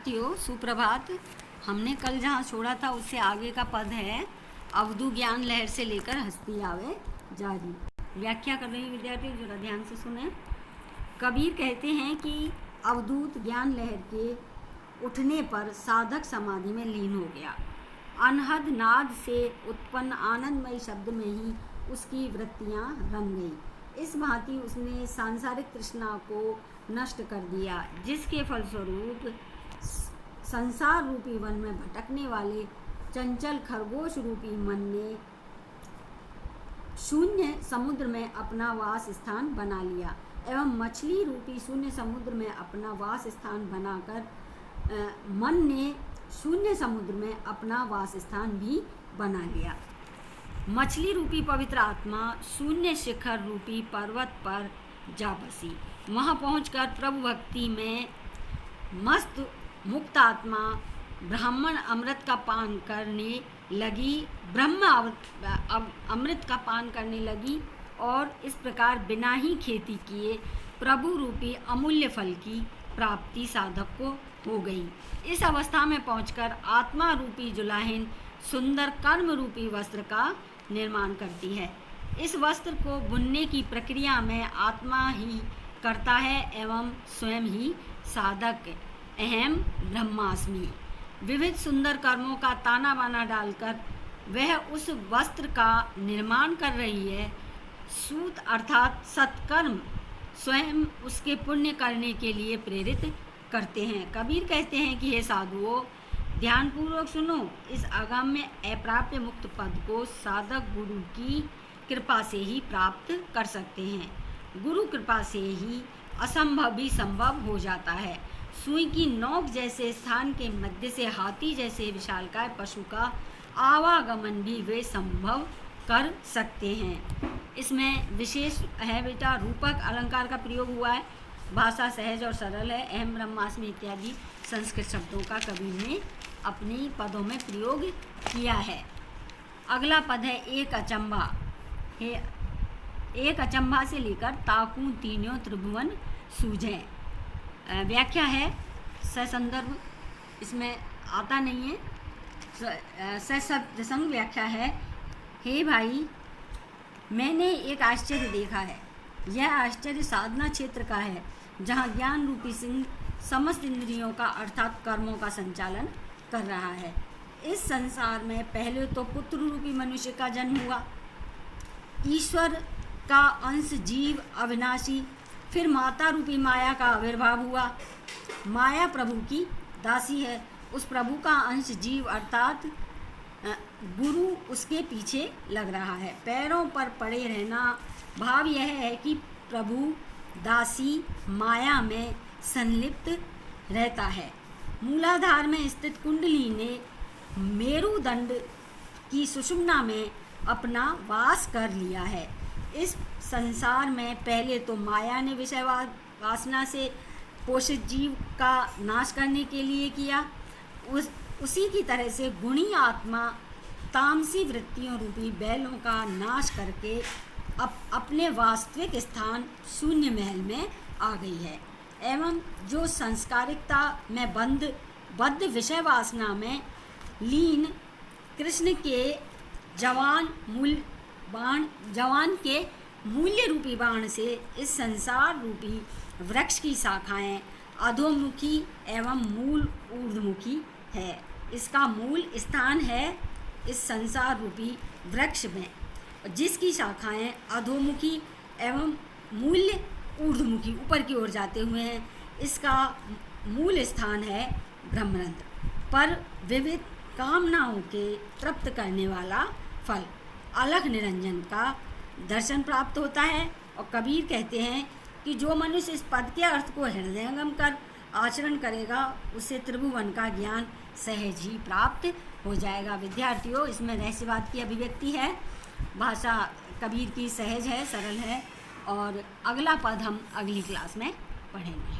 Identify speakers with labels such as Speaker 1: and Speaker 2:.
Speaker 1: साथियों सुप्रभात। हमने कल जहाँ छोड़ा था उससे आगे का पद है अवधू ज्ञान लहर से लेकर हस्ती आवे जारी। व्याख्या कर रही विद्यार्थी जरा ध्यान से सुने। कबीर कहते हैं कि अवधूत ज्ञान लहर के उठने पर साधक समाधि में लीन हो गया। अनहद नाद से उत्पन्न आनंदमयी शब्द में ही उसकी वृत्तियाँ रम गई। इस भांति उसने सांसारिक तृष्णा को नष्ट कर दिया, जिसके फलस्वरूप संसार रूपी वन में भटकने वाले चंचल खरगोश रूपी मन ने शून्य समुद्र में अपना वास स्थान बना लिया एवं मछली रूपी शून्य समुद्र में अपना वास स्थान बनाकर मन ने शून्य समुद्र में अपना वास स्थान भी बना लिया। मछली रूपी पवित्र आत्मा शून्य शिखर रूपी पर्वत पर जा बसी। वहाँ पहुंचकर प्रभु भक्ति में मस्त मुक्त आत्मा ब्राह्मण अमृत का पान करने लगी, अमृत का पान करने लगी और इस प्रकार बिना ही खेती किए प्रभु रूपी अमूल्य फल की प्राप्ति साधक को हो गई। इस अवस्था में पहुंचकर आत्मा रूपी जुलाहिन सुंदर कर्म रूपी वस्त्र का निर्माण करती है। इस वस्त्र को बुनने की प्रक्रिया में आत्मा ही करता है एवं स्वयं ही साधक अहम ब्रह्मास्मि। विविध सुंदर कर्मों का ताना बाना डालकर वह उस वस्त्र का निर्माण कर रही है। सूत अर्थात सत्कर्म स्वयं उसके पुण्य करने के लिए प्रेरित करते हैं। कबीर कहते हैं कि हे साधुओं, ध्यानपूर्वक सुनो। इस अगम्य अप्राप्य मुक्त पद को साधक गुरु की कृपा से ही प्राप्त कर सकते हैं। गुरु कृपा से ही असंभव भी संभव हो जाता है। सुई की नोक जैसे स्थान के मध्य से हाथी जैसे विशालकाय पशु का आवागमन भी वे संभव कर सकते हैं। इसमें विशेष है बेटा रूपक अलंकार का प्रयोग हुआ है। भाषा सहज और सरल है। अहम ब्रह्मास्मि इत्यादि संस्कृत शब्दों का कबीर ने अपनी पदों में प्रयोग किया है। अगला पद है एक अचंभा। एक अचंभा से लेकर ताकू तीनों त्रिभुवन सूझे। व्याख्या है ससंदर्भ, इसमें आता नहीं है। सशब्दसंग व्याख्या है। हे भाई, मैंने एक आश्चर्य देखा है। यह आश्चर्य साधना क्षेत्र का है, जहाँ ज्ञान रूपी सिंह समस्त इंद्रियों का अर्थात कर्मों का संचालन कर रहा है। इस संसार में पहले तो पुत्र रूपी मनुष्य का जन्म हुआ, ईश्वर का अंश जीव अविनाशी, फिर माता रूपी माया का आविर्भाव हुआ। माया प्रभु की दासी है। उस प्रभु का अंश जीव अर्थात गुरु उसके पीछे लग रहा है। पैरों पर पड़े रहना भाव यह है कि प्रभु दासी माया में संलिप्त रहता है। मूलाधार में स्थित कुंडली ने मेरुदंड की सुषुम्ना में अपना वास कर लिया है। इस संसार में पहले तो माया ने विषय वासना से पोषित जीव का नाश करने के लिए किया। उसी की तरह से गुणी आत्मा तामसी वृत्तियों रूपी बैलों का नाश करके अपने वास्तविक स्थान शून्य महल में आ गई है एवं जो संस्कारिकता में बद्ध विषय वासना में लीन कृष्ण के जवान के मूल्य रूपी बाण से इस संसार रूपी वृक्ष की शाखाएं अधोमुखी एवं मूल ऊर्ध्वमुखी है। इसका मूल स्थान है इस संसार रूपी वृक्ष में, जिसकी शाखाएं अधोमुखी एवं मूल्य ऊर्ध्वमुखी ऊपर की ओर जाते हुए हैं। इसका मूल स्थान है ब्रह्मरंध्र पर विविध कामनाओं के तृप्त करने वाला फल अलख निरंजन का दर्शन प्राप्त होता है। और कबीर कहते हैं कि जो मनुष्य इस पद के अर्थ को हृदयंगम कर आचरण करेगा, उसे त्रिभुवन का ज्ञान सहज ही प्राप्त हो जाएगा। विद्यार्थियों, इसमें रहस्यवाद की अभिव्यक्ति है। भाषा कबीर की सहज है, सरल है। और अगला पद हम अगली क्लास में पढ़ेंगे।